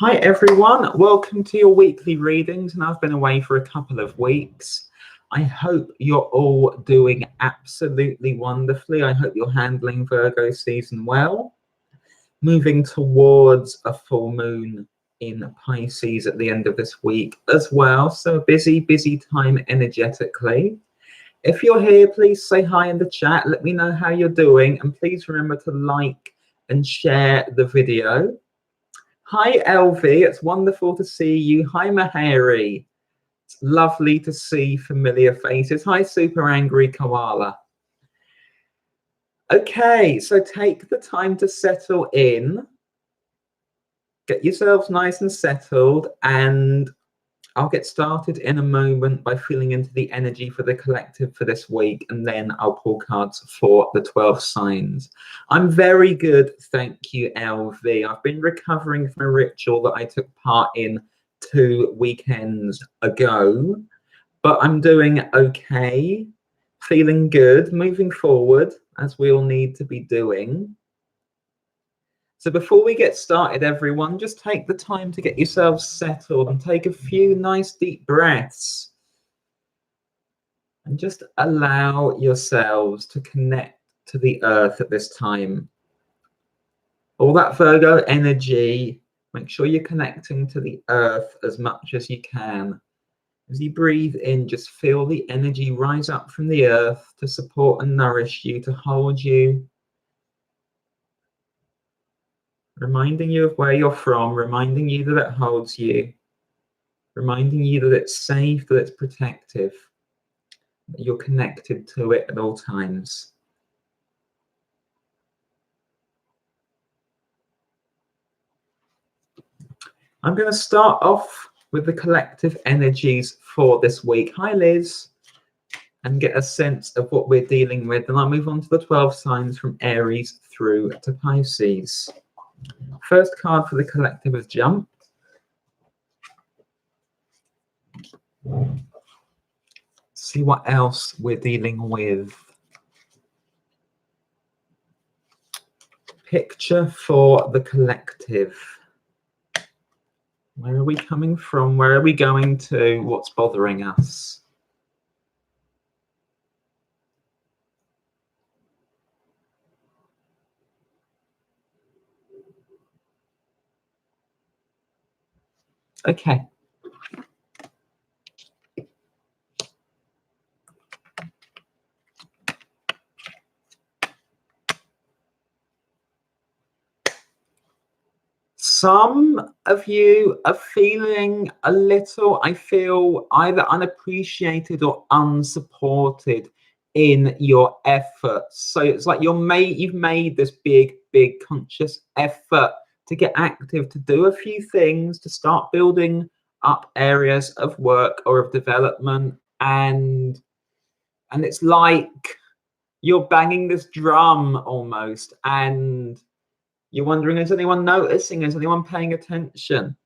Hi everyone, welcome to your weekly readings, and I've been away for a couple of weeks. I hope you're all doing absolutely wonderfully. I hope you're handling Virgo season well. Moving towards a full moon in Pisces at the end of this week as well. So a busy time energetically. If you're here, please say hi in the chat. Let me know how you're doing, and please remember to like and share the video. Hi, LV. It's wonderful to see you. Hi, Mahari. It's lovely to see familiar faces. Hi, Super Angry Koala. Okay, so take the time to settle in. Get yourselves nice and settled, and I'll get started in a moment by feeling into the energy for the collective for this week, and then I'll pull cards for the 12 signs. I'm very good, thank you, LV. I've been recovering from a ritual that I took part in 2 weekends ago, but I'm doing okay, feeling good, moving forward, as we all need to be doing. So before we get started, everyone, just take the time to get yourselves settled and take a few nice deep breaths. And just allow yourselves to connect to the earth at this time. All that Virgo energy, make sure you're connecting to the earth as much as you can. As you breathe in, just feel the energy rise up from the earth to support and nourish you, to hold you. Reminding you of where you're from, reminding you that it holds you, reminding you that it's safe, that it's protective, that you're connected to it at all times. I'm going to start off with the collective energies for this week. Hi, Liz. And get a sense of what we're dealing with. And I'll move on to the 12 signs from Aries through to Pisces. First card for the collective has jumped. See what else we're dealing with. Picture for the collective. Where are we coming from? Where are we going to? What's bothering us? Okay. Some of you are feeling a little, I feel, either unappreciated or unsupported in your efforts. So it's like you've made this big conscious effort to get active, to do a few things, to start building up areas of work or of development, and it's like you're banging this drum almost, and you're wondering, is anyone noticing? Is anyone paying attention?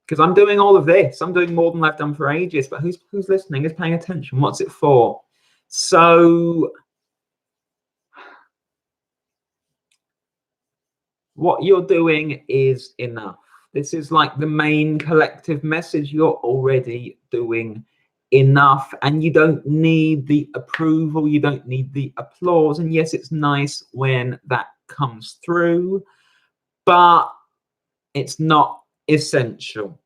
Because I'm doing all of this. I'm doing more than I've done for ages, but who's listening, is paying attention? What's it for? So what you're doing is enough. This is like the main collective message. You're already doing enough, and you don't need the approval. You don't need the applause. And yes, it's nice when that comes through, but it's not essential.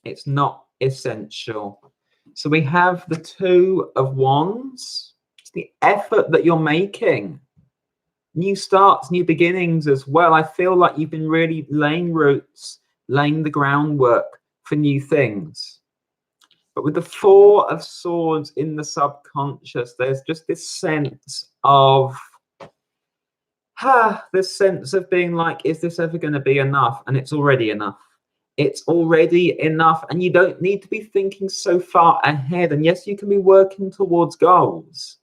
It's not essential. So we have the 2 of Wands. It's the effort that you're making. New starts, new beginnings as well. I feel like you've been really laying roots, laying the groundwork for new things. But with the 4 of Swords in the subconscious, there's just this sense of this sense of being like, is this ever going to be enough? And it's already enough. It's already enough, and you don't need to be thinking so far ahead. And yes, you can be working towards goals,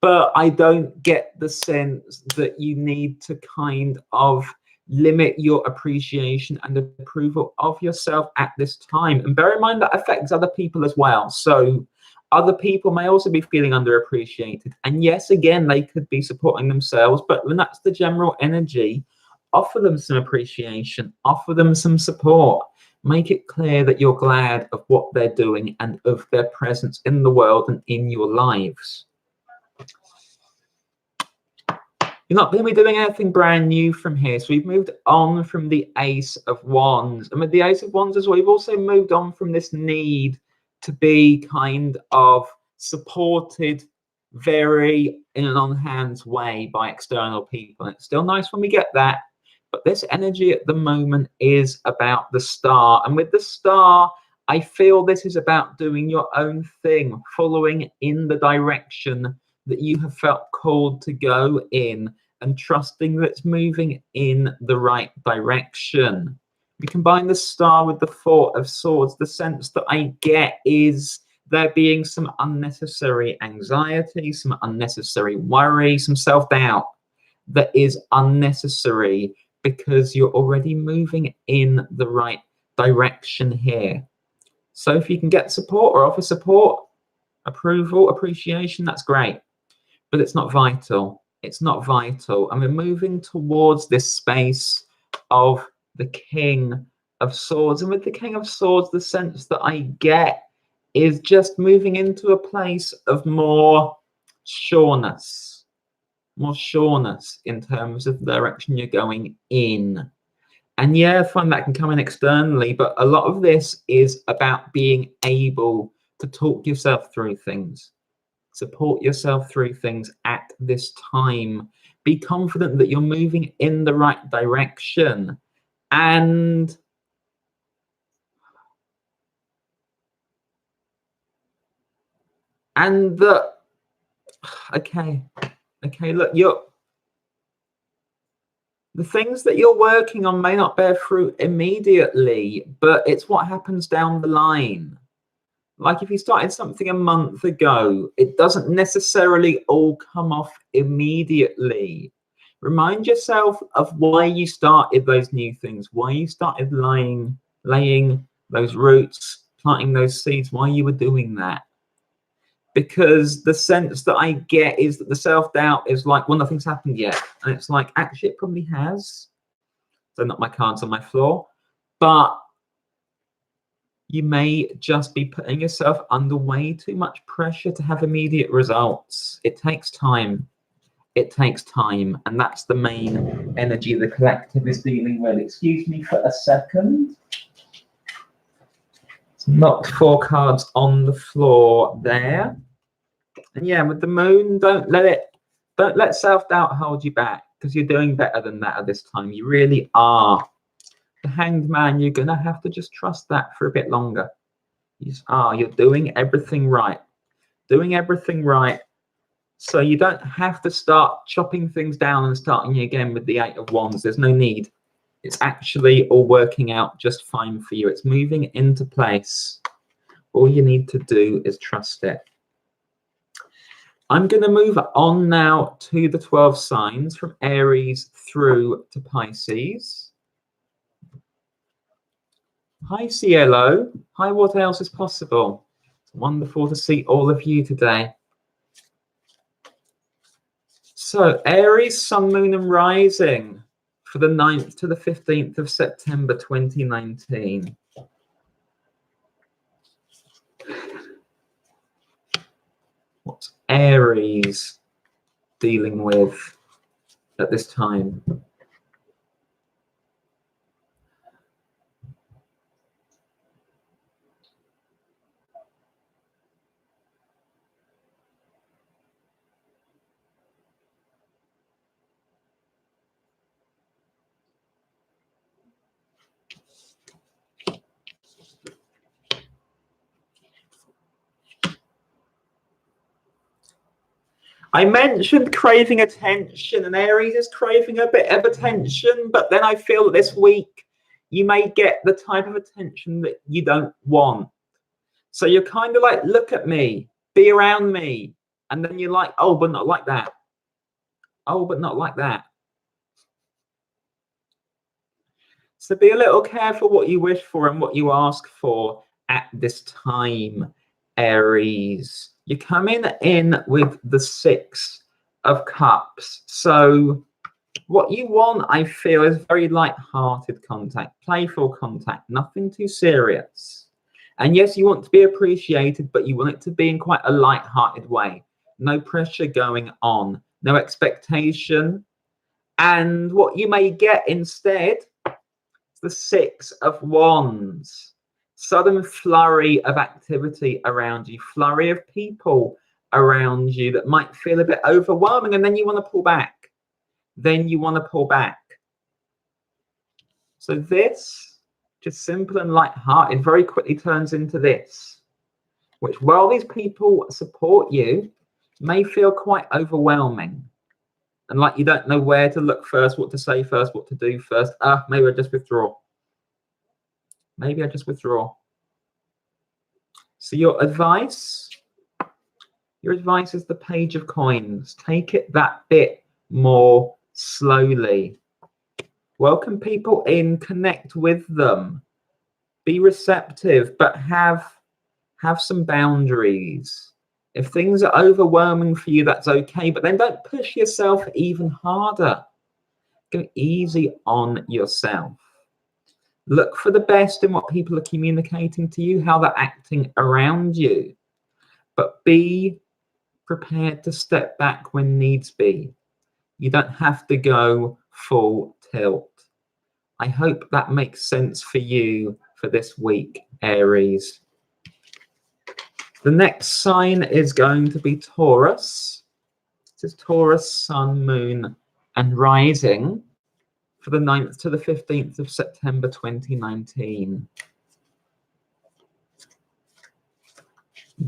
but I don't get the sense that you need to kind of limit your appreciation and approval of yourself at this time. And bear in mind that affects other people as well. So other people may also be feeling underappreciated. And yes, again, they could be supporting themselves, but when that's the general energy, offer them some appreciation, offer them some support. Make it clear that you're glad of what they're doing and of their presence in the world and in your lives. You're not going to be doing anything brand new from here. So we've moved on from the Ace of Wands. And with the Ace of Wands as well, we've also moved on from this need to be kind of supported very in an on-hands way by external people. And it's still nice when we get that. But this energy at the moment is about the star. And with the star, I feel this is about doing your own thing, following in the direction that you have felt called to go in, and trusting that it's moving in the right direction. We combine the star with the Four of Swords. The sense that I get is there being some unnecessary anxiety, some unnecessary worry, some self-doubt that is unnecessary because you're already moving in the right direction here. So if you can get support or offer support, approval, appreciation, that's great. But it's not vital. It's not vital. And we're moving towards this space of the King of Swords. And with the King of Swords, the sense that I get is just moving into a place of more sureness in terms of the direction you're going in. And yeah, I find that can come in externally, but a lot of this is about being able to talk yourself through things. Support yourself through things at this time. Be confident that you're moving in the right direction. And that, okay, look, the things that you're working on may not bear fruit immediately, but it's what happens down the line. Like if you started something a month ago, it doesn't necessarily all come off immediately. Remind yourself of why you started those new things, why you started laying those roots, planting those seeds, why you were doing that. Because the sense that I get is that the self-doubt is like, well, nothing's happened yet. And it's like, actually, it probably has. So not my cards on my floor, but you may just be putting yourself under way too much pressure to have immediate results. It takes time. It takes time. And that's the main energy the collective is dealing with. Excuse me for a second. Knocked 4 cards on the floor there. And yeah, with the moon, don't let self-doubt hold you back, because you're doing better than that at this time. You really are. The Hanged Man, you're going to have to just trust that for a bit longer. You're doing everything right. Doing everything right. So you don't have to start chopping things down and starting again with the 8 of Wands. There's no need. It's actually all working out just fine for you. It's moving into place. All you need to do is trust it. I'm going to move on now to the 12 signs from Aries through to Pisces. Hi, Cielo. Hi, what else is possible? It's wonderful to see all of you today. So, Aries, Sun, Moon, and Rising for the 9th to the 15th of September 2019. What's Aries dealing with at this time? I mentioned craving attention, and Aries is craving a bit of attention, but then I feel that this week you may get the type of attention that you don't want. So you're kind of like, look at me, be around me. And then you're like, oh, but not like that. Oh, but not like that. So be a little careful what you wish for and what you ask for at this time, Aries. You're coming in with the 6 of Cups. So What you want, I feel, is very light-hearted contact, playful contact, nothing too serious. And yes, you want to be appreciated, but you want it to be in quite a light-hearted way. No pressure going on, no expectation. And what you may get instead is the Six of Wands. Sudden flurry of activity around you, flurry of people around you that might feel a bit overwhelming, and then you want to pull back. So this, just simple and light-hearted, very quickly turns into this, which, while these people support you, may feel quite overwhelming. And like you don't know where to look first, what to say first, what to do first. Maybe I just withdraw. Maybe I just withdraw. So your advice is the Page of Coins. Take it that bit more slowly. Welcome people in, connect with them, be receptive, but have some boundaries. If things are overwhelming for you, that's okay, but then don't push yourself even harder. Go easy on yourself. Look for the best in what people are communicating to you, how they're acting around you, but be prepared to step back when needs be. You don't have to go full tilt. I hope that makes sense for you for this week, Aries. The next sign is going to be Taurus. This is Taurus, Sun, Moon, and Rising for the 9th to the 15th of September 2019.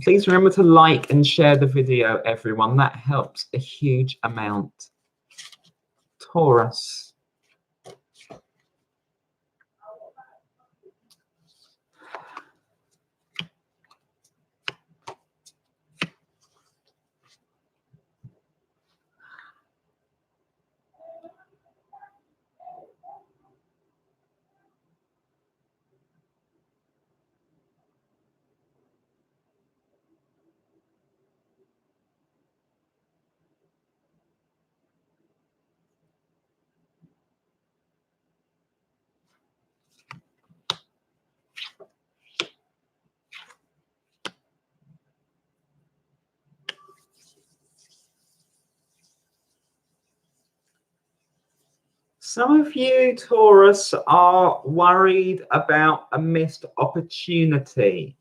Please remember to like and share the video, everyone. That helps a huge amount. Taurus. Some of you, Taurus, are worried about a missed opportunity.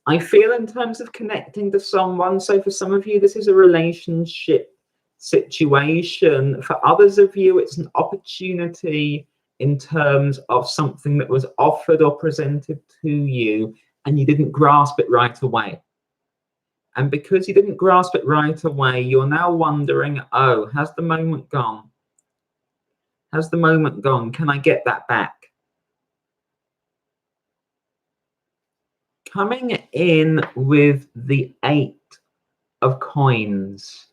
I feel in terms of connecting to someone, so for some of you, this is a relationship situation. For others of you, it's an opportunity in terms of something that was offered or presented to you, and you didn't grasp it right away. And because you didn't grasp it right away, you're now wondering, oh, has the moment gone? Has the moment gone? Can I get that back? Coming in with the 8 of Coins,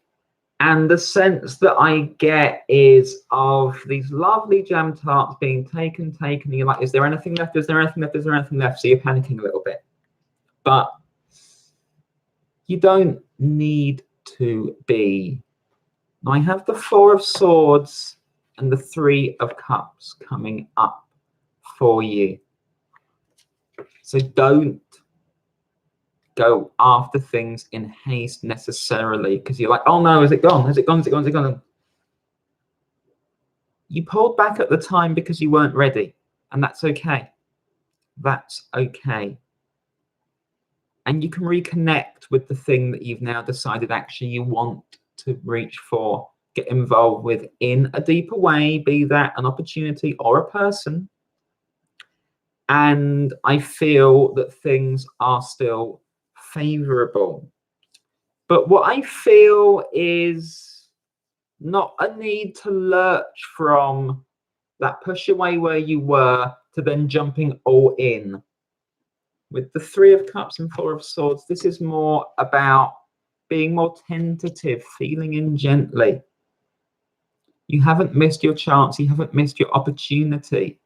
and the sense that I get is of these lovely jam tarts being taken, and you're like, is there anything left? Is there anything left? Is there anything left? So you're panicking a little bit. But you don't need to be. Now I have the 4 of Swords and the 3 of Cups coming up for you. So don't go after things in haste necessarily, because you're like, oh no, is it gone? Has it gone? Is it gone? Is it gone? You pulled back at the time because you weren't ready, and that's okay. That's okay. And you can reconnect with the thing that you've now decided actually you want to reach for, get involved with in a deeper way, be that an opportunity or a person. And I feel that things are still favorable. But what I feel is not a need to lurch from that push away where you were to then jumping all in. With the 3 of Cups and 4 of Swords, this is more about being more tentative, feeling in gently. You haven't missed your chance. You haven't missed your opportunity.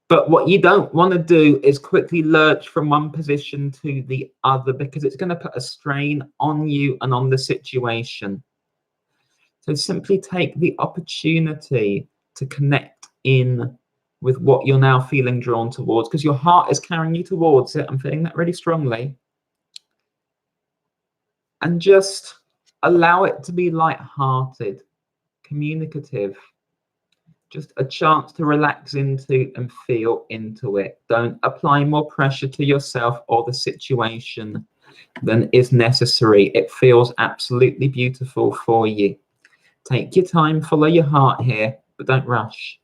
But what you don't want to do is quickly lurch from one position to the other, because it's going to put a strain on you and on the situation. So simply take the opportunity to connect in with what you're now feeling drawn towards, because your heart is carrying you towards it. I'm feeling that really strongly. And just allow it to be light-hearted, communicative, just a chance to relax into and feel into it. Don't apply more pressure to yourself or the situation than is necessary. It feels absolutely beautiful for you. Take your time, follow your heart here, but don't rush.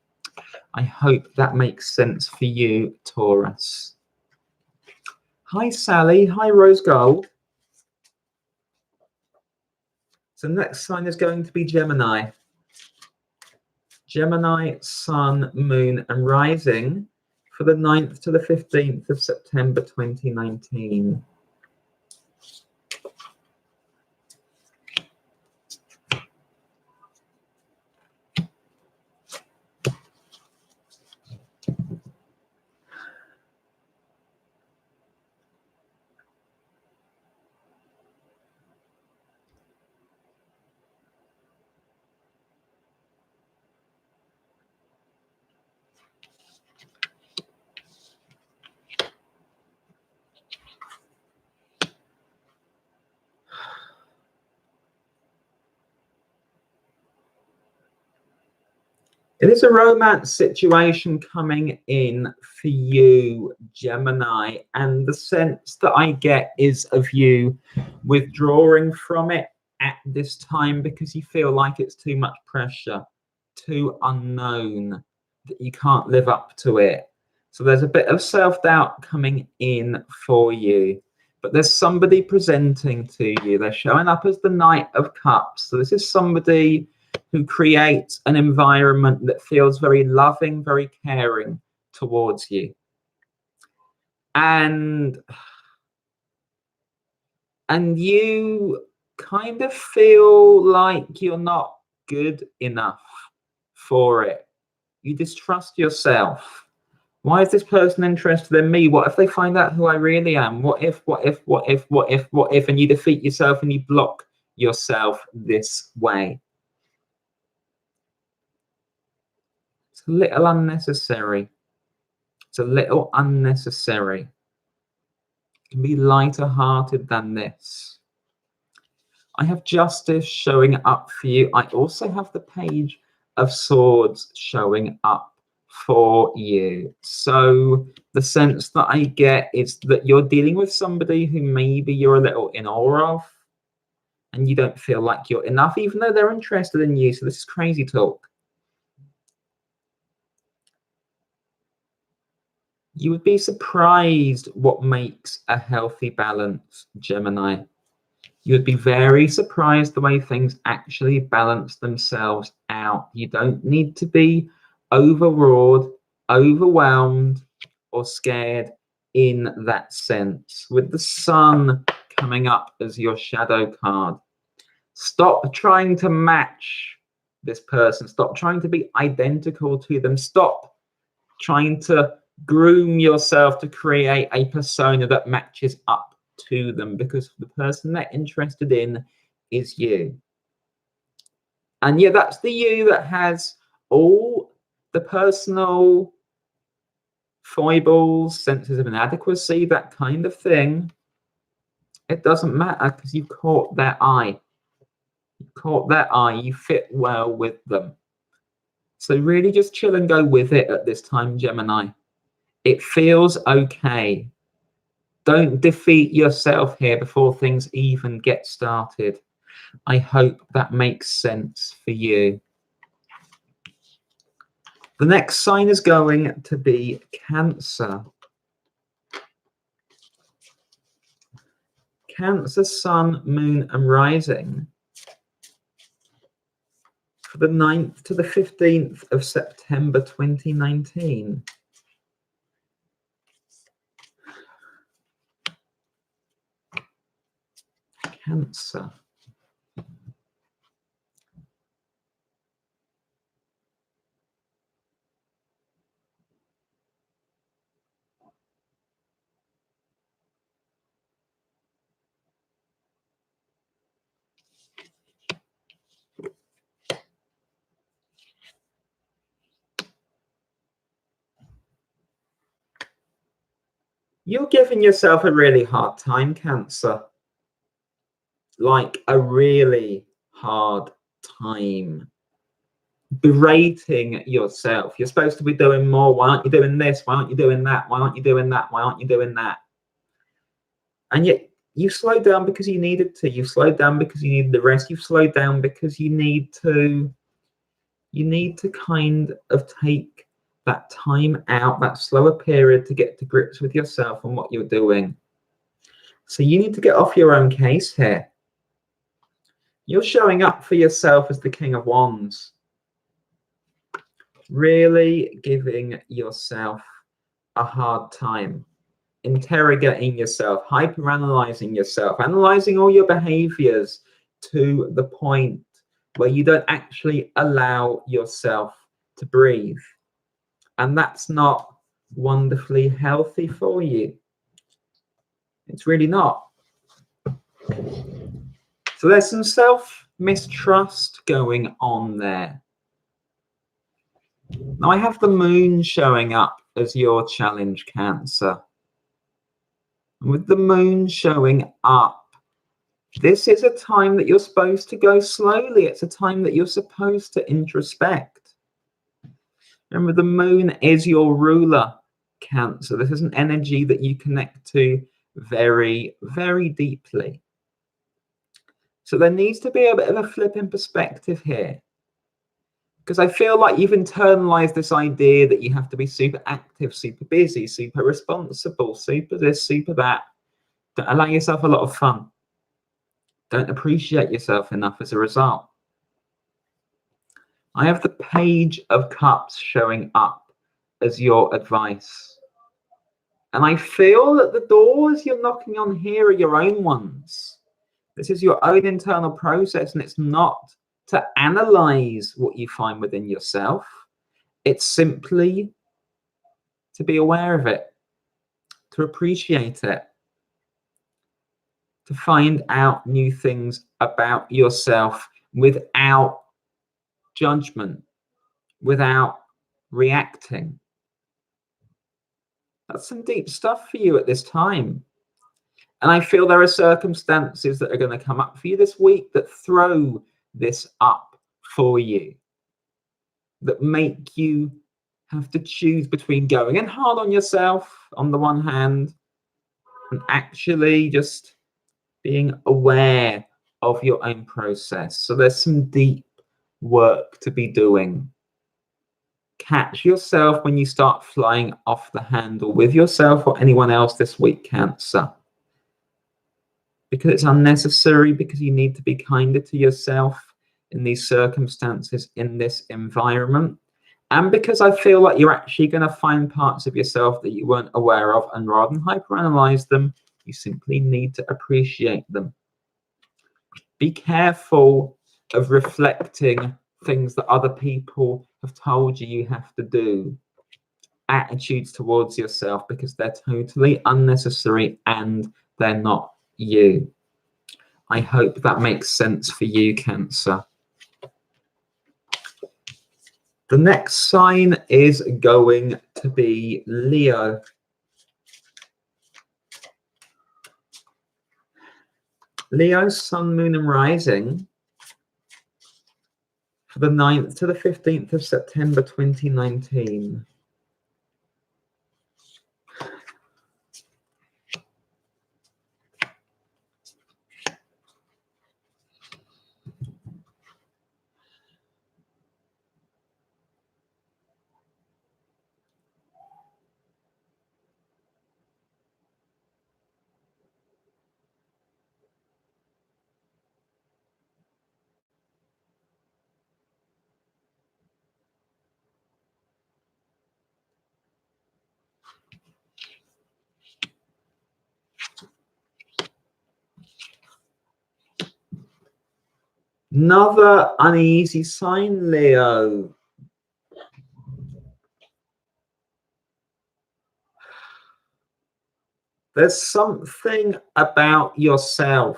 I hope that makes sense for you, Taurus. Hi, Sally. Hi, Rose Gold. So next sign is going to be Gemini. Gemini, Sun, Moon, and Rising for the 9th to the 15th of September 2019. It is a romance situation coming in for you, Gemini, and the sense that I get is of you withdrawing from it at this time because you feel like it's too much pressure, too unknown, that you can't live up to it. So there's a bit of self-doubt coming in for you, but there's somebody presenting to you. They're showing up as the Knight of Cups. So this is somebody who creates an environment that feels very loving, very caring towards you. And you kind of feel like you're not good enough for it. You distrust yourself. Why is this person interested in me? What if they find out who I really am? What if, and you defeat yourself and you block yourself this way. It's a little unnecessary. It's a little unnecessary. It can be lighter hearted than this. I have Justice showing up for you. I also have the Page of Swords showing up for you. So the sense that I get is that you're dealing with somebody who maybe you're a little in awe of, and you don't feel like you're enough, even though they're interested in you. So this is crazy talk. You would be surprised what makes a healthy balance, Gemini. You would be very surprised the way things actually balance themselves out. You don't need to be overawed, overwhelmed, or scared in that sense. With the Sun coming up as your shadow card, stop trying to match this person. Stop trying to be identical to them. Stop trying to groom yourself to create a persona that matches up to them, because the person they're interested in is you. And yeah, that's the you that has all the personal foibles, senses of inadequacy, that kind of thing. It doesn't matter because you've caught their eye. You've caught their eye. You fit well with them. So really just chill and go with it at this time, Gemini. It feels okay. Don't defeat yourself here before things even get started. I hope that makes sense for you. The next sign is going to be Cancer. Cancer, Sun, Moon, and Rising for the 9th to the 15th of September 2019. Cancer. You're giving yourself a really hard time, Cancer. Like a really hard time. Berating yourself. You're supposed to be doing more. Why aren't you doing this? Why aren't you doing that? Why aren't you doing that? Why aren't you doing that? And yet you slowed down because you needed to. You slowed down because you needed the rest. You've slowed down because you need to kind of take that time out, that slower period, to get to grips with yourself and what you're doing. So you need to get off your own case here. You're showing up for yourself as the King of Wands. Really giving yourself a hard time, interrogating yourself, hyper-analyzing yourself, analyzing all your behaviors to the point where you don't actually allow yourself to breathe. And that's not wonderfully healthy for you. It's really not. So there's some self-mistrust going on there. Now I have the moon showing up as your challenge, Cancer. And with the moon showing up, this is a time that you're supposed to go slowly. It's a time that you're supposed to introspect. Remember, the moon is your ruler, Cancer. This is an energy that you connect to very, very deeply. So there needs to be a bit of a flip in perspective here. Because I feel like you've internalized this idea that you have to be super active, super busy, super responsible, super this, super that. Don't allow yourself a lot of fun. Don't appreciate yourself enough as a result. I have the Page of Cups showing up as your advice. And I feel that the doors you're knocking on here are your own ones. This is your own internal process, and it's not to analyze what you find within yourself. It's simply to be aware of it, to appreciate it, to find out new things about yourself without judgment, without reacting. That's some deep stuff for you at this time. And I feel there are circumstances that are going to come up for you this week that throw this up for you, that make you have to choose between going in hard on yourself on the one hand and actually just being aware of your own process. So there's some deep work to be doing. Catch yourself when you start flying off the handle with yourself or anyone else this week, Cancer. Because it's unnecessary, because you need to be kinder to yourself in these circumstances, in this environment. And because I feel like you're actually going to find parts of yourself that you weren't aware of, and rather than hyperanalyze them, you simply need to appreciate them. Be careful of reflecting things that other people have told you you have to do, attitudes towards yourself, because they're totally unnecessary and they're not you. I hope that makes sense for you, Cancer. The next sign is going to be Leo. Leo's sun, moon, and rising for the 9th to the 15th of September 2019. Another uneasy sign, Leo. There's something about yourself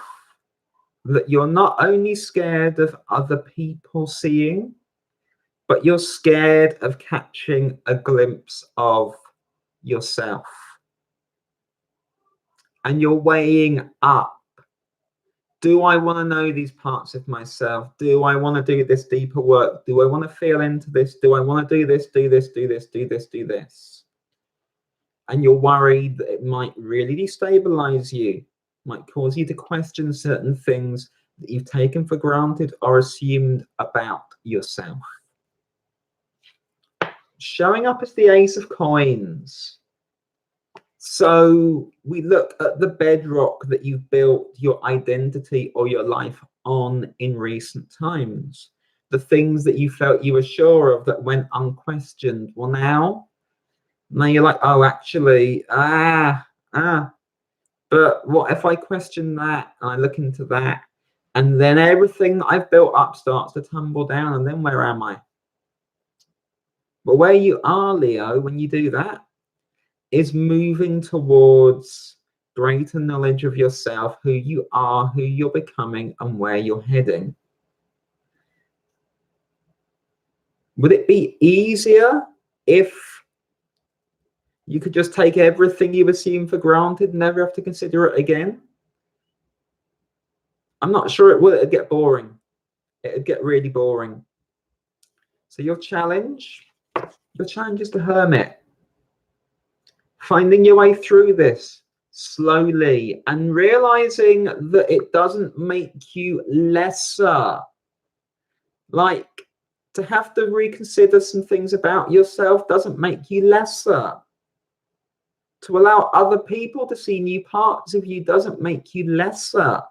that you're not only scared of other people seeing, but you're scared of catching a glimpse of yourself. and you're weighing up. Do I want to know these parts of myself? Do I want to do this deeper work? Do I want to feel into this? Do I want to do this, do this, do this, do this, do this? And you're worried that it might really destabilize you, might cause you to question certain things that you've taken for granted or assumed about yourself. Showing up as the Ace of Coins. So we look at the bedrock that you've built your identity or your life on in recent times. The things that you felt you were sure of that went unquestioned. Well, now you're like, oh, actually, but what if I question that and I look into that, and then everything I've built up starts to tumble down, and then where am I? But where you are, Leo, when you do that, is moving towards greater knowledge of yourself, who you are, who you're becoming, and where you're heading. Would it be easier if you could just take everything you assume for granted and never have to consider it again? I'm not sure it would. It'd get boring. It'd get really boring. So your challenge is the Hermit. Finding your way through this slowly and realizing that it doesn't make you lesser. Like, to have to reconsider some things about yourself doesn't make you lesser. To allow other people to see new parts of you doesn't make you lesser.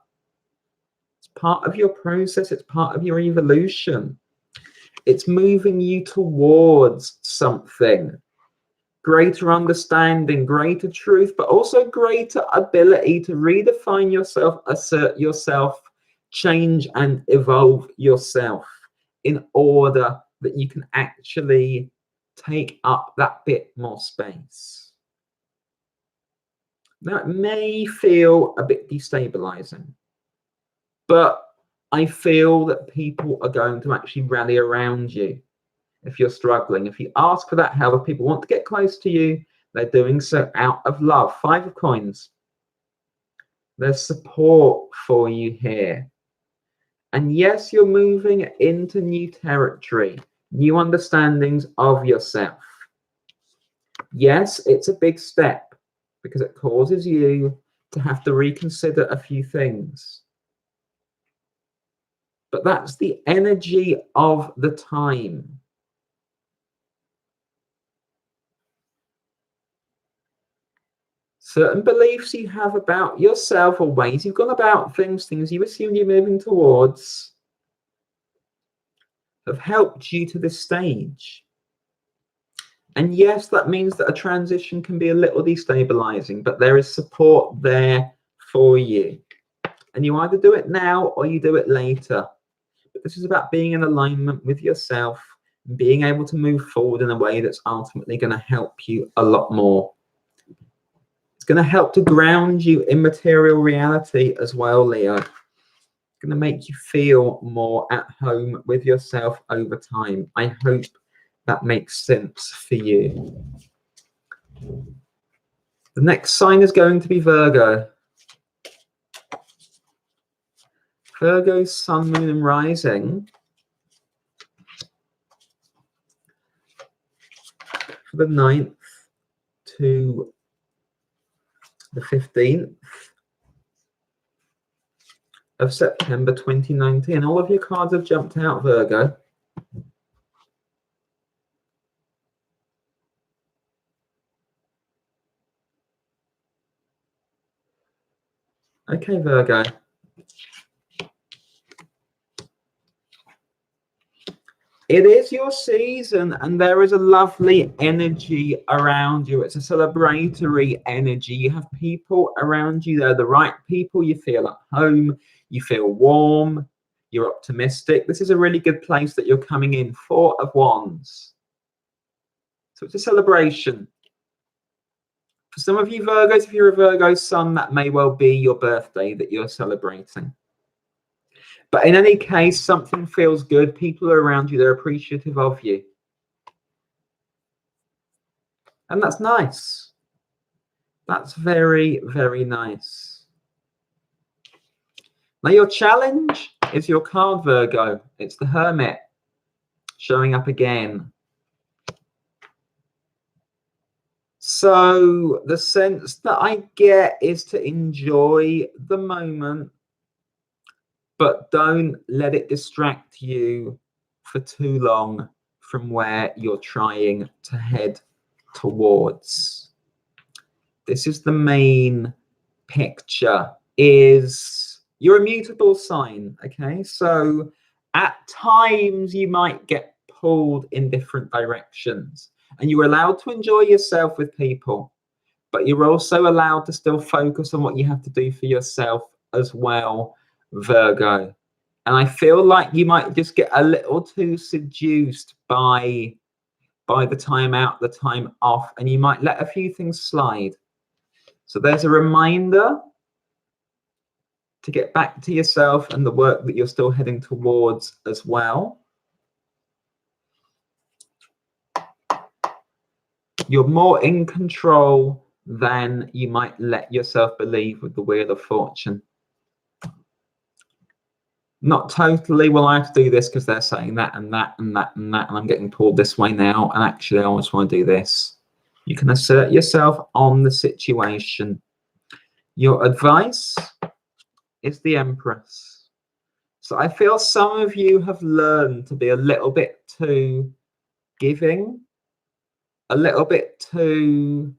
It's part of your process. It's part of your evolution. It's moving you towards something. Greater understanding, greater truth, but also greater ability to redefine yourself, assert yourself, change and evolve yourself in order that you can actually take up that bit more space. Now, it may feel a bit destabilizing, but I feel that people are going to actually rally around you. If you're struggling, if you ask for that help, if people want to get close to you, they're doing so out of love. 5 of Coins. There's support for you here. And yes, you're moving into new territory, new understandings of yourself. Yes, it's a big step because it causes you to have to reconsider a few things. But that's the energy of the time. Certain beliefs you have about yourself or ways you've gone about things you assume you're moving towards have helped you to this stage. And yes, that means that a transition can be a little destabilizing, but there is support there for you. And you either do it now or you do it later. But this is about being in alignment with yourself and being able to move forward in a way that's ultimately going to help you a lot more. It's going to help to ground you in material reality as well, Leo. It's going to make you feel more at home with yourself over time. I hope that makes sense for you. The next sign is going to be Virgo. Virgo's sun, moon, and rising for the 9th to the 15th of September 2019. All of your cards have jumped out, Virgo. Okay, Virgo. It is your season and there is a lovely energy around you. It's a celebratory energy. You have people around you. They're the right people. You feel at home. You feel warm. You're optimistic. This is a really good place that you're coming in. 4 of Wands. So it's a celebration. For some of you Virgos, if you're a Virgo sun, that may well be your birthday that you're celebrating. But in any case, something feels good. People are around you. They're appreciative of you. And that's nice. That's very, very nice. Now your challenge is your card, Virgo. It's the Hermit showing up again. So the sense that I get is to enjoy the moment, but don't let it distract you for too long from where you're trying to head towards. This is the main picture, is you're a mutable sign, okay? So at times you might get pulled in different directions, and you're allowed to enjoy yourself with people, but you're also allowed to still focus on what you have to do for yourself as well, Virgo. And I feel like you might just get a little too seduced by the time out, the time off, and you might let a few things slide. So there's a reminder to get back to yourself and the work that you're still heading towards as well. You're more in control than you might let yourself believe with the Wheel of Fortune. Not totally, well, I have to do this because they're saying that and that and that and that, and I'm getting pulled this way now, and actually I just want to do this. You can assert yourself on the situation. Your advice is the Empress. So I feel some of you have learned to be a little bit too giving, a little bit too,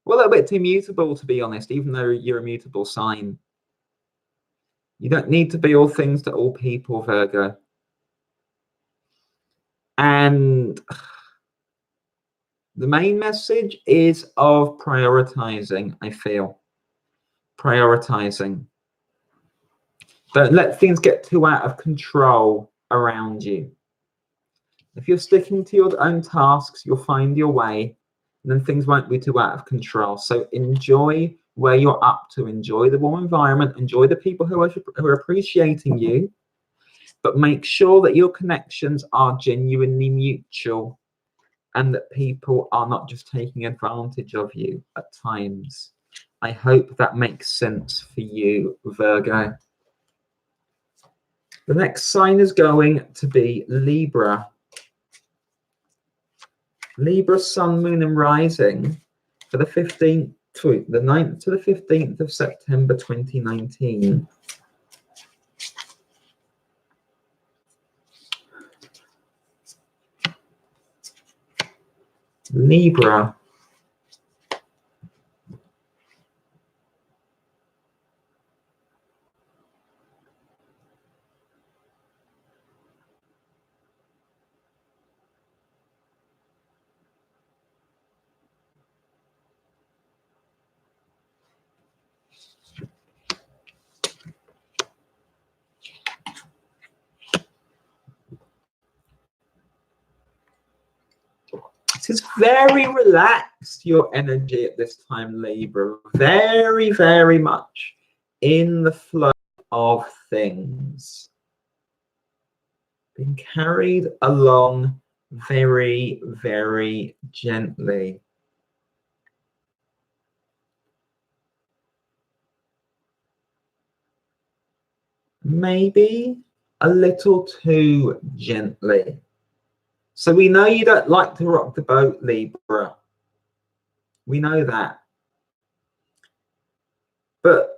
well, a little bit too mutable, to be honest, even though you're a mutable sign. You don't need to be all things to all people, Virgo. And the main message is of prioritizing, I feel. Prioritizing. Don't let things get too out of control around you. If you're sticking to your own tasks, you'll find your way, and then things won't be too out of control. So enjoy where you're up to. Enjoy the warm environment. Enjoy the people who are appreciating you. But make sure that your connections are genuinely mutual and that people are not just taking advantage of you at times. I hope that makes sense for you, Virgo. The next sign is going to be Libra. Libra, Sun, Moon, and Rising for the 9th to the 15th of September 2019. Libra. It's very relaxed, your energy at this time, Libra. Very, very much in the flow of things. Being carried along very, very gently. Maybe a little too gently. So we know you don't like to rock the boat, Libra. We know that. But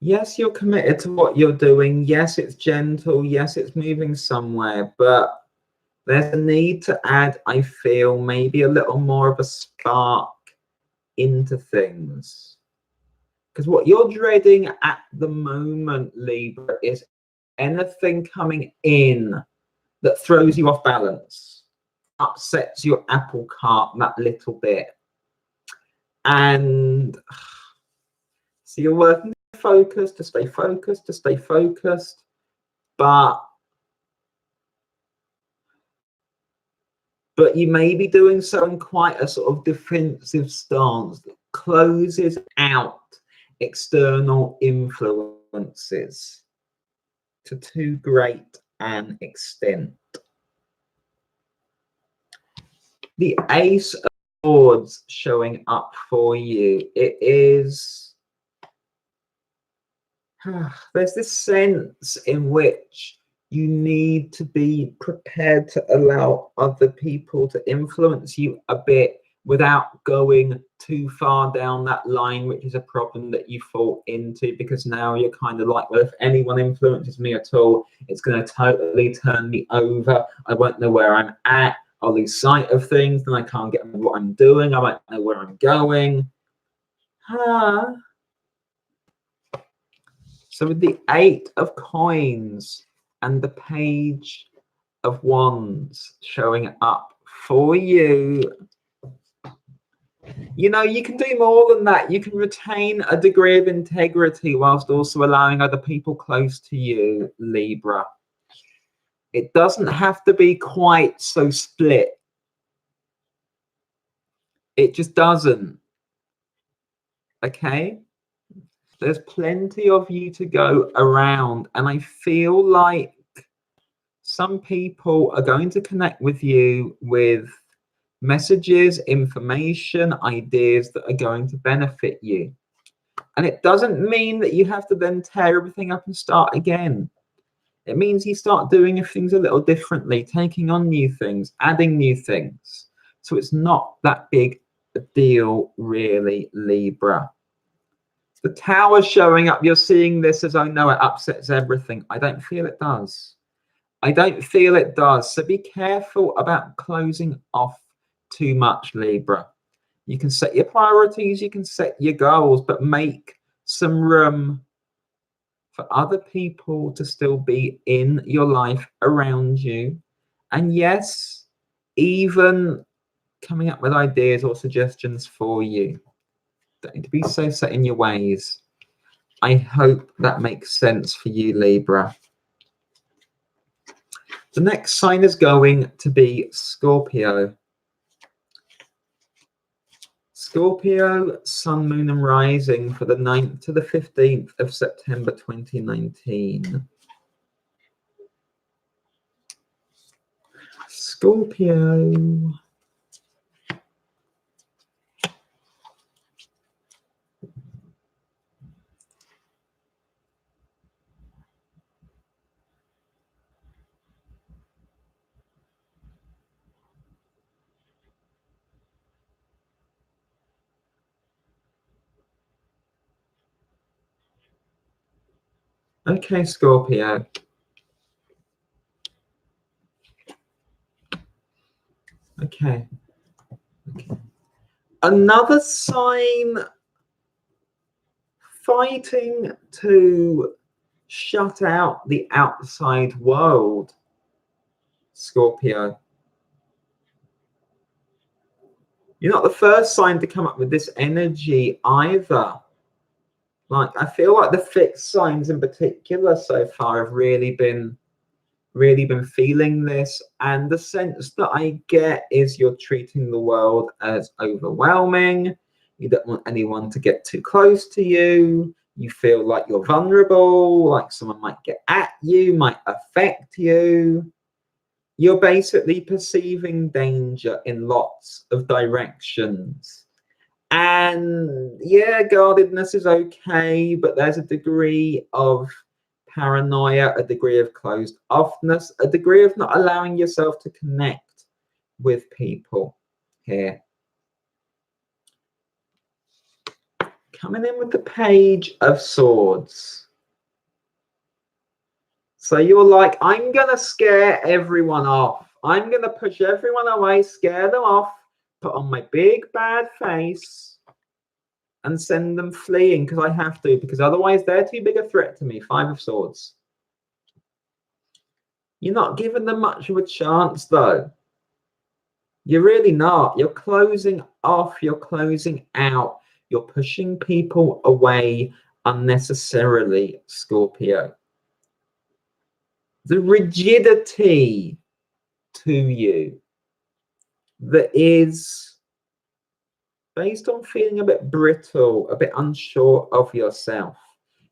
yes, you're committed to what you're doing. Yes, it's gentle. Yes, it's moving somewhere. But there's a need to add, I feel, maybe a little more of a spark into things. Because what you're dreading at the moment, Libra, is anything coming in that throws you off balance, upsets your apple cart that little bit. And so you're working to focus, to stay focused, to stay focused, but you may be doing so in quite a sort of defensive stance that closes out external influences to too great an extent. The Ace of Swords showing up for you. It is, there's this sense in which you need to be prepared to allow other people to influence you a bit without going too far down that line, which is a problem that you fall into, because now you're kind of like, well, if anyone influences me at all, it's going to totally turn me over. I won't know where I'm at. I'll lose sight of things, then I can't get what I'm doing. I won't know where I'm going. So with the 8 of Coins and the Page of Wands showing up for you, you know, you can do more than that. You can retain a degree of integrity whilst also allowing other people close to you, Libra. It doesn't have to be quite so split. It just doesn't. Okay? There's plenty of you to go around, and I feel like some people are going to connect with you with messages, information, ideas that are going to benefit you. And it doesn't mean that you have to then tear everything up and start again. It means you start doing things a little differently, taking on new things, adding new things. So it's not that big a deal, really, Libra. The Tower showing up, you're seeing this as, oh no, it upsets everything. I don't feel it does. I don't feel it does. So be careful about closing off too much, Libra. You can set your priorities, you can set your goals, but make some room for other people to still be in your life around you. And yes, even coming up with ideas or suggestions for you. Don't need to be so set in your ways. I hope that makes sense for you, Libra. The next sign is going to be Scorpio. Scorpio, Sun, Moon and Rising for the 9th to the 15th of September 2019. Scorpio. Okay, Scorpio. Okay. Another sign fighting to shut out the outside world, Scorpio. You're not the first sign to come up with this energy either. Like, I feel like the fixed signs in particular so far have really been feeling this, and the sense that I get is you're treating the world as overwhelming. You don't want anyone to get too close to you. You feel like you're vulnerable, like someone might get at you, might affect you. You're basically perceiving danger in lots of directions. And yeah, guardedness is okay, but there's a degree of paranoia, a degree of closed offness, a degree of not allowing yourself to connect with people here. Coming in with the Page of Swords. So you're like, I'm going to scare everyone off. I'm going to push everyone away, scare them off, put on my big bad face, and send them fleeing because I have to, because otherwise they're too big a threat to me. 5 of Swords. You're not giving them much of a chance, though. You're really not. You're closing off. You're closing out. You're pushing people away unnecessarily, Scorpio. The rigidity to you that is based on feeling a bit brittle, a bit unsure of yourself.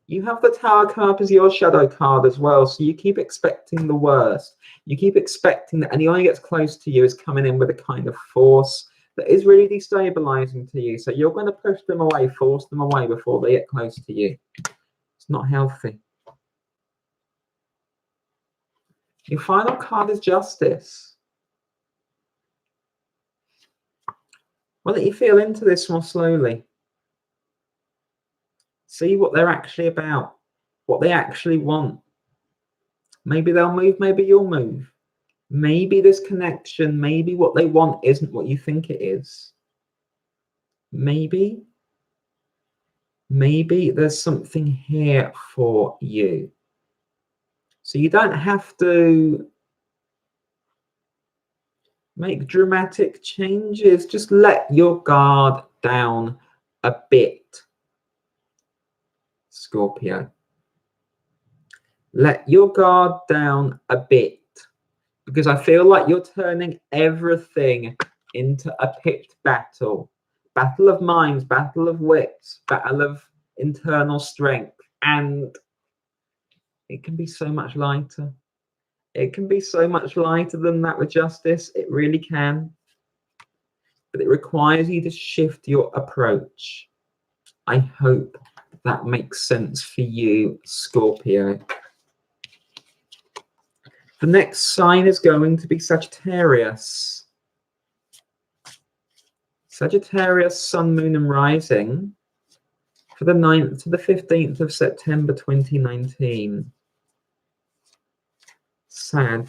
You have the Tower come up as your shadow card as well, so you keep expecting the worst. You keep expecting that anyone who gets close to you is coming in with a kind of force that is really destabilizing to you. So you're going to push them away, force them away before they get close to you. It's not healthy. Your final card is Justice. Why don't you feel into this more slowly? See what they're actually about, what they actually want. Maybe they'll move, maybe you'll move. Maybe this connection, maybe what they want isn't what you think it is. Maybe there's something here for you. So you don't have to make dramatic changes. Just let your guard down a bit, Scorpio. Let your guard down a bit, because I feel like you're turning everything into a picked battle. Battle of minds, battle of wits, battle of internal strength. And it can be so much lighter. It can be so much lighter than that with Justice. It really can. But it requires you to shift your approach. I hope that makes sense for you, Scorpio. The next sign is going to be Sagittarius. Sagittarius, Sun, Moon, and Rising for the 9th to the 15th of September 2019. Sag.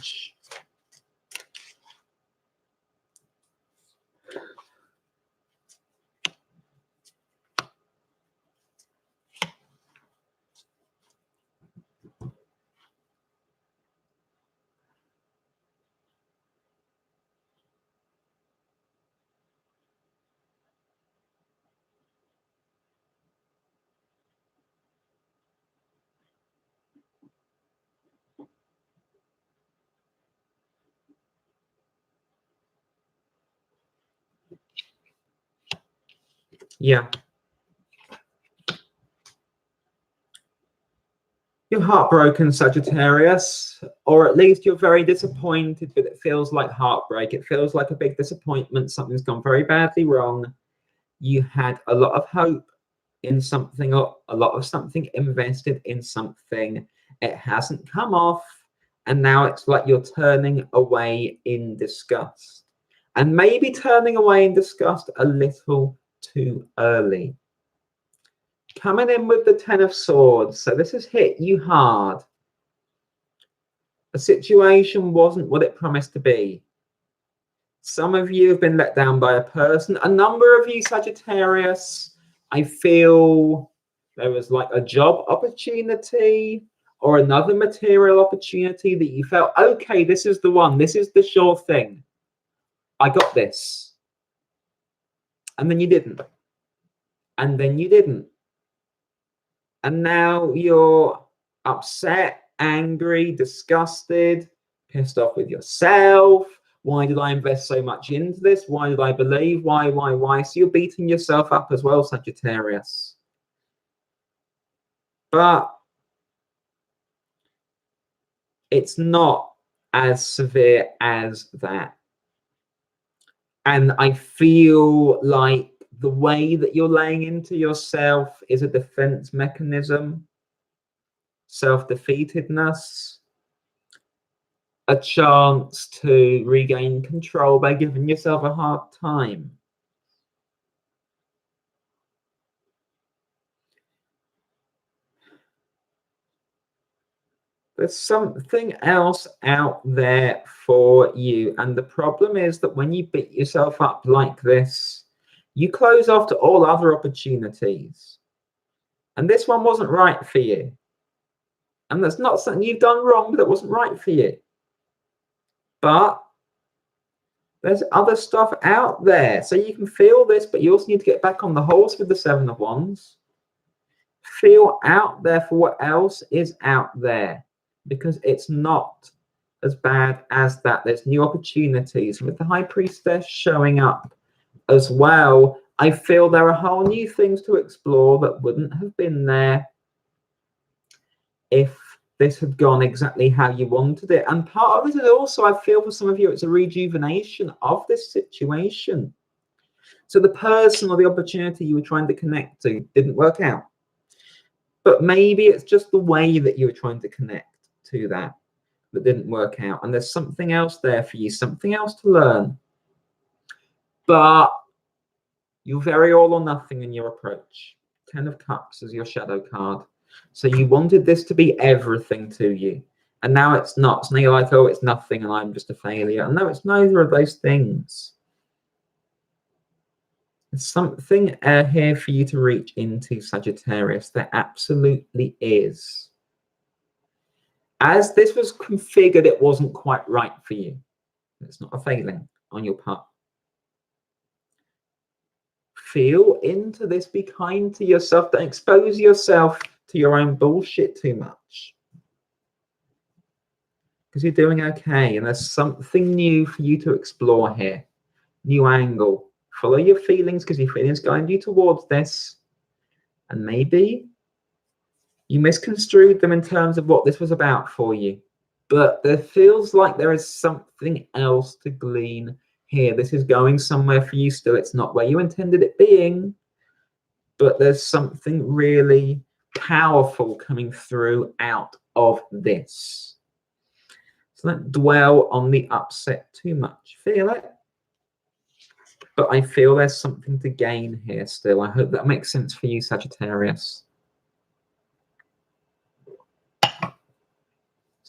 Yeah. You're heartbroken, Sagittarius, or at least you're very disappointed, but it feels like heartbreak. It feels like a big disappointment. Something's gone very badly wrong. You had a lot of hope in something, or a lot of something invested in something. It hasn't come off, and now it's like you're turning away in disgust. And maybe turning away in disgust a little too early. Coming in with the Ten of Swords. So this has hit you hard. The situation wasn't what it promised to be. Some of you have been let down by a person. A number of you, Sagittarius, I feel there was like a job opportunity or another material opportunity that you felt, okay, this is the one. This is the sure thing. I got this. And then you didn't. And then you didn't. And now you're upset, angry, disgusted, pissed off with yourself. Why did I invest so much into this? Why did I believe? Why? So you're beating yourself up as well, Sagittarius. But it's not as severe as that. And I feel like the way that you're laying into yourself is a defense mechanism, self-defeatedness, a chance to regain control by giving yourself a hard time. There's something else out there for you. And the problem is that when you beat yourself up like this, you close off to all other opportunities. And this one wasn't right for you. And that's not something you've done wrong, but it wasn't right for you. But there's other stuff out there. So you can feel this, but you also need to get back on the horse with the Seven of Wands. Feel out there for what else is out there, because it's not as bad as that. There's new opportunities. With the High Priestess showing up as well, I feel there are whole new things to explore that wouldn't have been there if this had gone exactly how you wanted it. And part of it is also, I feel for some of you, it's a rejuvenation of this situation. So the person or the opportunity you were trying to connect to didn't work out. But maybe it's just the way that you were trying to connect to that didn't work out. And there's something else there for you, something else to learn. But you're very all or nothing in your approach. 10 of Cups is your shadow card. So you wanted this to be everything to you. And now it's not. So now you're like, oh, it's nothing and I'm just a failure. And no, it's neither of those things. There's something here for you to reach into, Sagittarius. There absolutely is. As this was configured, it wasn't quite right for you. It's not a failing on your part. Feel into this. Be kind to yourself. Don't expose yourself to your own bullshit too much. Because you're doing okay. And there's something new for you to explore here. New angle. Follow your feelings because your feelings guide you towards this. And maybe you misconstrued them in terms of what this was about for you. But there feels like there is something else to glean here. This is going somewhere for you still. It's not where you intended it being. But there's something really powerful coming through out of this. So don't dwell on the upset too much. Feel it. But I feel there's something to gain here still. I hope that makes sense for you, Sagittarius.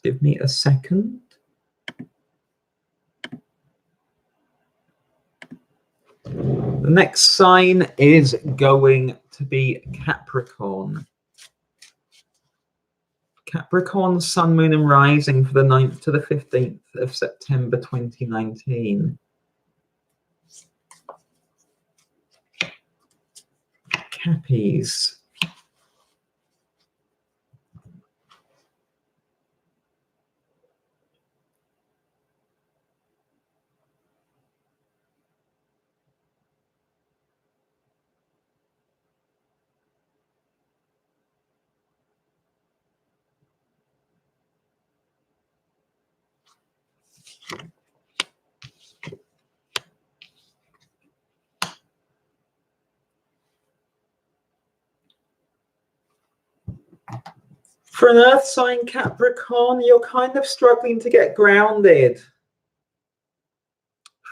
Give me a second. The next sign is going to be Capricorn. Capricorn, Sun, Moon and Rising for the 9th to the 15th of September 2019. Cappies. For an earth sign, Capricorn, you're kind of struggling to get grounded.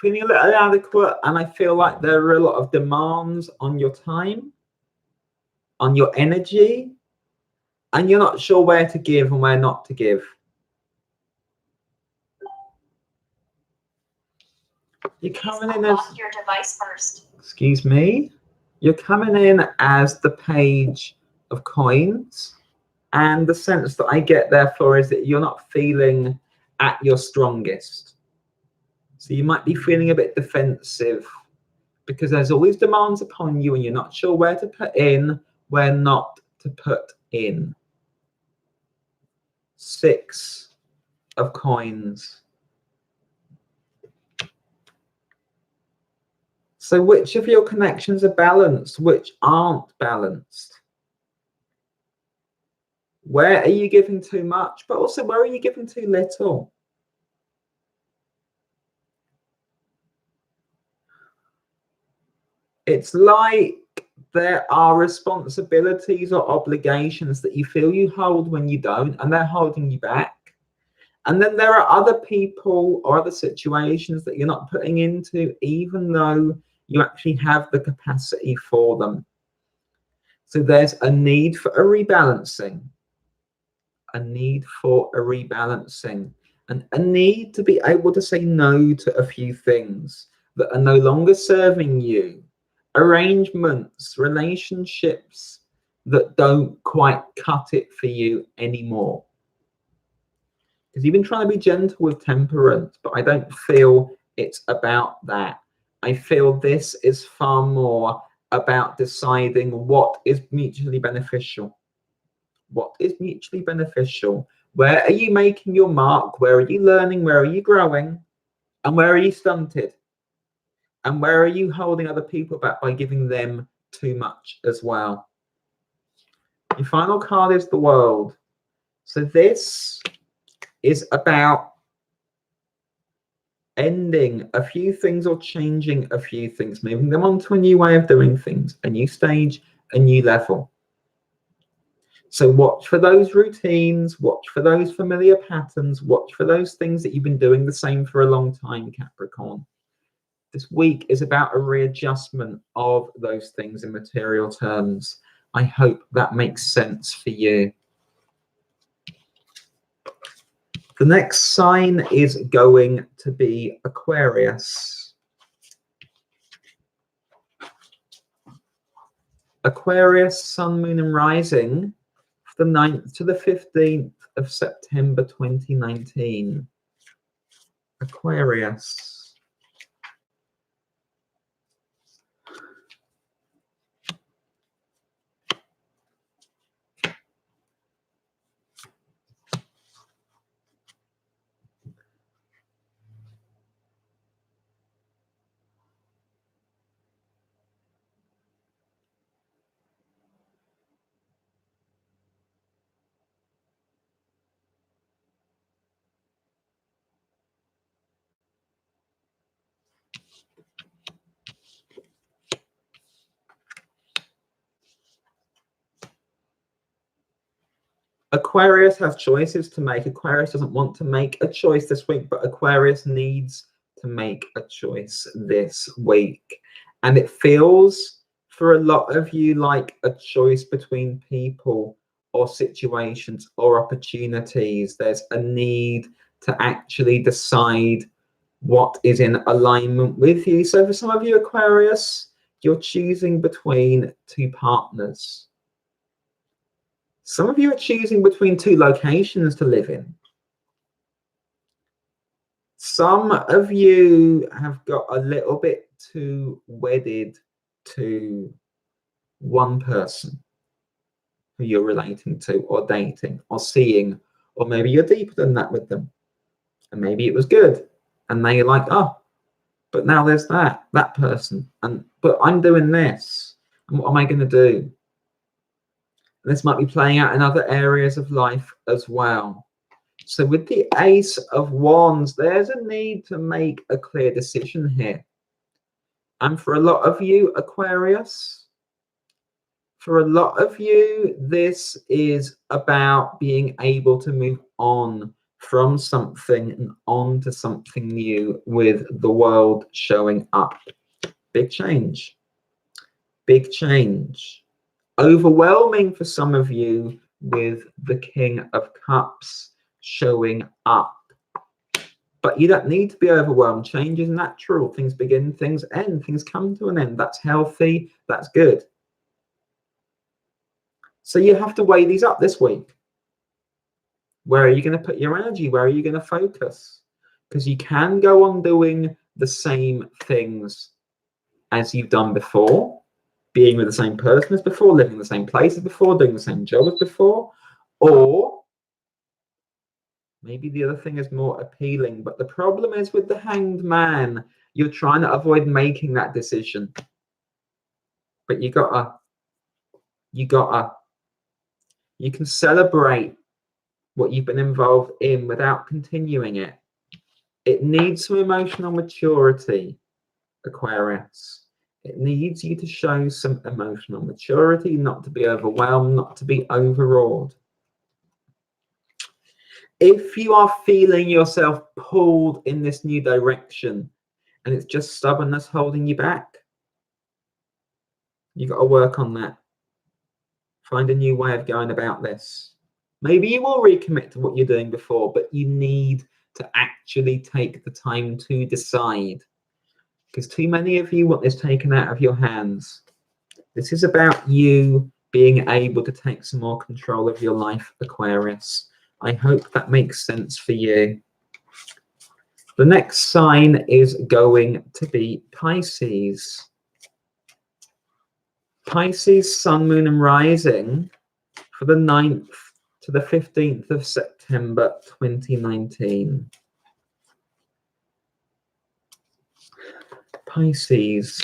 Feeling a little inadequate, and I feel like there are a lot of demands on your time, on your energy, and you're not sure where to give and where not to give. You're coming in as your device first. Excuse me. You're coming in as the Page of Coins. And the sense that I get therefore is that you're not feeling at your strongest. So you might be feeling a bit defensive because there's always demands upon you and you're not sure where to put in, where not to put in. 6 of Coins. So which of your connections are balanced? Which aren't balanced? Where are you giving too much? But also, where are you giving too little? It's like there are responsibilities or obligations that you feel you hold when you don't, and they're holding you back. And then there are other people or other situations that you're not putting into, even though you actually have the capacity for them. So there's a need for a rebalancing. A need for a rebalancing, and a need to be able to say no to a few things that are no longer serving you. Arrangements, relationships that don't quite cut it for you anymore. Because you've been trying to be gentle with temperance, but I don't feel it's about that. I feel this is far more about deciding what is mutually beneficial. What is mutually beneficial? Where are you making your mark? Where are you learning? Where are you growing? And where are you stunted? And where are you holding other people back by giving them too much as well? Your final card is the World. So this is about ending a few things or changing a few things, moving them on to a new way of doing things, a new stage, a new level. So watch for those routines, watch for those familiar patterns, watch for those things that you've been doing the same for a long time, Capricorn. This week is about a readjustment of those things in material terms. I hope that makes sense for you. The next sign is going to be Aquarius. Aquarius, sun, moon, and rising, the 9th to the 15th of September 2019. Aquarius. Aquarius has choices to make. Aquarius doesn't want to make a choice this week, but Aquarius needs to make a choice this week. And it feels for a lot of you like a choice between people or situations or opportunities. There's a need to actually decide what is in alignment with you. So for some of you, Aquarius, you're choosing between two partners. Some of you are choosing between two locations to live in. Some of you have got a little bit too wedded to one person who you're relating to or dating or seeing, or maybe you're deeper than that with them. And maybe it was good. And now you're like, oh, but now there's that person. But I'm doing this. And what am I going to do? And this might be playing out in other areas of life as well. So with the Ace of Wands, there's a need to make a clear decision here. And for a lot of you, Aquarius, for a lot of you, this is about being able to move on from something and on to something new with the world showing up. Big change. Big change. Overwhelming for some of you with the King of Cups showing up. But you don't need to be overwhelmed. Change is natural. Things begin, things end, things come to an end. That's healthy. That's good. So you have to weigh these up this week. Where are you going to put your energy? Where are you going to focus? Because you can go on doing the same things as you've done before, being with the same person as before, living in the same place as before, doing the same job as before, or maybe the other thing is more appealing. But the problem is with the Hanged Man, you're trying to avoid making that decision. But you can celebrate what you've been involved in without continuing it. It needs some emotional maturity, Aquarius. It needs you to show some emotional maturity, not to be overwhelmed, not to be overawed. If you are feeling yourself pulled in this new direction and it's just stubbornness holding you back, you've got to work on that. Find a new way of going about this. Maybe you will recommit to what you're doing before, but you need to actually take the time to decide, because too many of you want this taken out of your hands. This is about you being able to take some more control of your life, Aquarius. I hope that makes sense for you. The next sign is going to be Pisces. Pisces, sun, moon, and rising for the 9th to the 15th of September 2019. Pisces.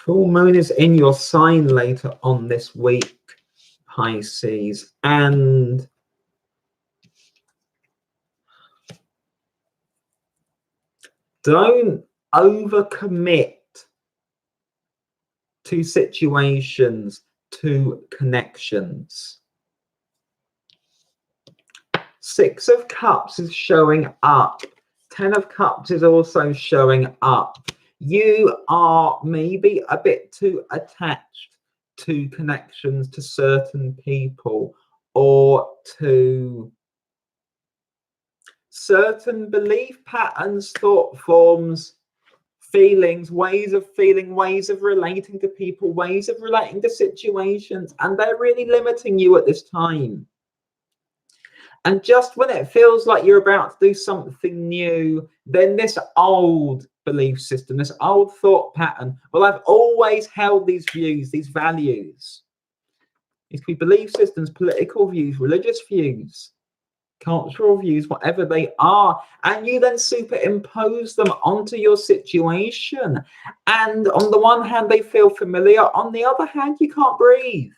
Full moon is in your sign later on this week, Pisces, and don't overcommit to situations, to connections. Six of Cups is showing up. 10 of Cups is also showing up. You are maybe a bit too attached to connections, to certain people, or to certain belief patterns, thought forms, feelings, ways of feeling, ways of relating to people, ways of relating to situations, and they're really limiting you at this time. And just when it feels like you're about to do something new, then this old belief system, this old thought pattern, well, I've always held these views, these values. These could be belief systems, political views, religious views, cultural views, whatever they are. And you then superimpose them onto your situation. And on the one hand, they feel familiar. On the other hand, you can't breathe.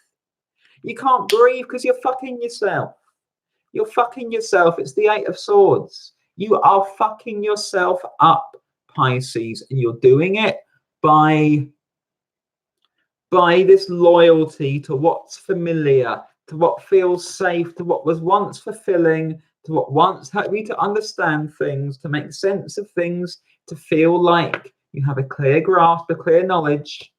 You can't breathe because you're fucking yourself. You're fucking yourself. It's the Eight of Swords. You are fucking yourself up, Pisces, and you're doing it by this loyalty to what's familiar, to what feels safe, to what was once fulfilling, to what once helped you to understand things, to make sense of things, to feel like you have a clear grasp, a clear knowledge.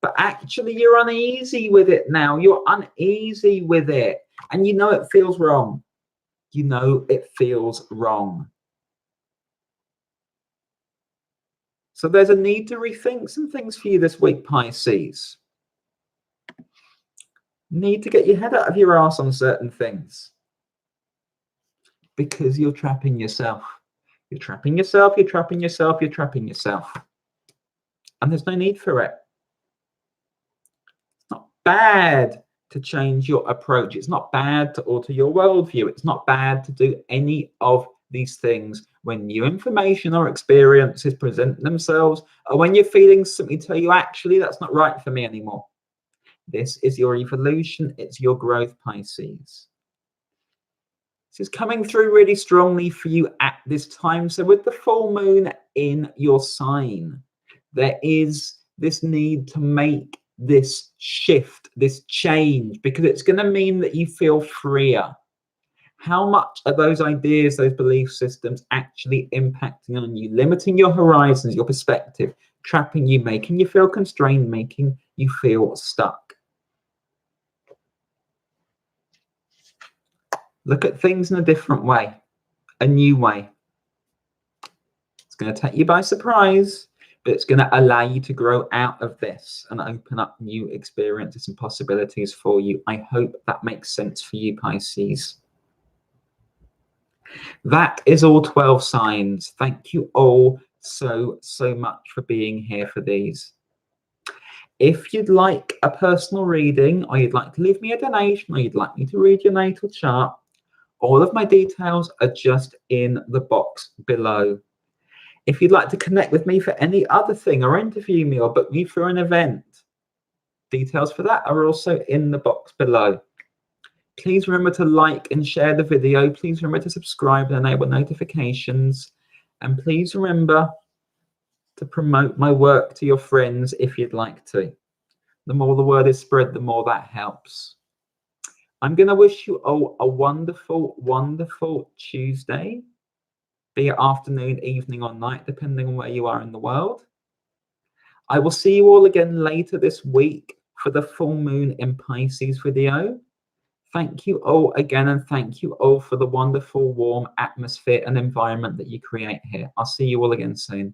But actually, you're uneasy with it now. You're uneasy with it. And you know it feels wrong. You know it feels wrong. So there's a need to rethink some things for you this week, Pisces. Need to get your head out of your ass on certain things. Because you're trapping yourself. You're trapping yourself, you're trapping yourself, you're trapping yourself. And there's no need for it. It's not bad to change your approach. It's not bad to alter your worldview. It's not bad to do any of these things when new information or experiences present themselves, or when your feelings simply tell you, actually, that's not right for me anymore. This is your evolution. It's your growth, Pisces. This is coming through really strongly for you at this time. So with the full moon in your sign, there is this need to make this shift, this change, because it's going to mean that you feel freer. How much are those ideas, those belief systems actually impacting on you, limiting your horizons, your perspective, trapping you, making you feel constrained, making you feel stuck? Look at things in a different way, a new way. It's going to take you by surprise, but it's going to allow you to grow out of this and open up new experiences and possibilities for you. I hope that makes sense for you, Pisces. That is all 12 signs. Thank you all so much for being here for these. If you'd like a personal reading, or you'd like to leave me a donation, or you'd like me to read your natal chart, all of my details are just in the box below. If you'd like to connect with me for any other thing, or interview me, or book me for an event, details for that are also in the box below. Please remember to like and share the video. Please remember to subscribe and enable notifications. And please remember to promote my work to your friends if you'd like to. The more the word is spread, the more that helps. I'm going to wish you all a wonderful, wonderful Tuesday. Be it afternoon, evening, or night, depending on where you are in the world. I will see you all again later this week for the full moon in Pisces video. Thank you all again, and thank you all for the wonderful, warm atmosphere and environment that you create here. I'll see you all again soon.